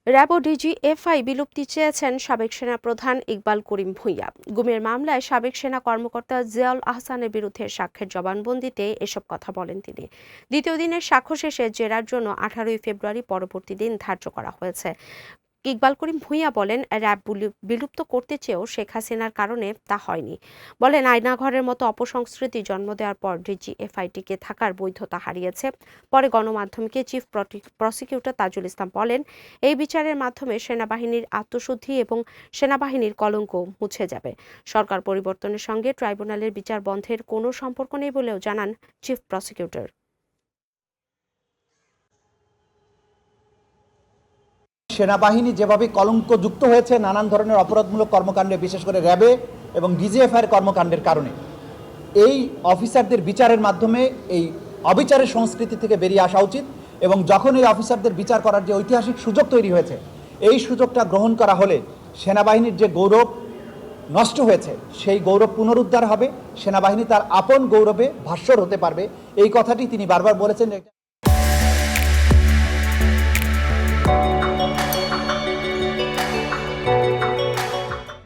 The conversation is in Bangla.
র্যাব ও ডিজিএফআই বিলুপ্তি চেয়েছেন সাবেক সেনাপ্রধান ইকবাল করিম ভূঁইয়া। গুমের মামলায় সাবেক সেনা কর্মকর্তা জিয়াউল আহসানের বিরুদ্ধে সাক্ষ্যের জবানবন্দিতে এসব কথা বলেন তিনি। দ্বিতীয় দিনের সাক্ষ্য শেষে জেরার জন্য 18ই ফেব্রুয়ারি পরবর্তী দিন ধার্য করা হয়েছে। ইকবাল করিম ভূঁইয়া বলেন, র্যাব বিলুপ্ত করতে চেয়েও শেখ হাসিনার কারণে তা হয়নি। বলেন, আয়নাঘরের মতো অপসংস্কৃতি জন্ম দেওয়ার পর ডিজিএফআই টিকে থাকার বৈধতা হারিয়েছে। পরে গণমাধ্যমকে চিফ প্রসিকিউটর তাজুল ইসলাম বলেন, এই বিচারের মাধ্যমে সেনাবাহিনীর আত্মশুদ্ধি এবং সেনাবাহিনীর কলঙ্ক মুছে যাবে। সরকার পরিবর্তনের সঙ্গে ট্রাইব্যুনালের বিচার বন্ধের কোনো সম্পর্ক নেই বলেও জানান চিফ প্রসিকিউটর। সেনাবাহিনী যেভাবে কলঙ্কযুক্ত হয়েছে নানান ধরনের অপরাধমূলক কর্মকাণ্ডে, বিশেষ করে র্যাবে এবং ডিজিএফআইয়ের কর্মকাণ্ডের কারণে, এই অফিসারদের বিচারের মাধ্যমে এই অবিচারের সংস্কৃতি থেকে বেরিয়ে আসা উচিত। এবং যখন এই অফিসারদের বিচার করার যে ঐতিহাসিক সুযোগ তৈরি হয়েছে, এই সুযোগটা গ্রহণ করা হলে সেনাবাহিনীর যে গৌরব নষ্ট হয়েছে সেই গৌরব পুনরুদ্ধার হবে, সেনাবাহিনী তার আপন গৌরবে ভাস্বর হতে পারবে। এই কথাটি তিনি বারবার বলেছেন।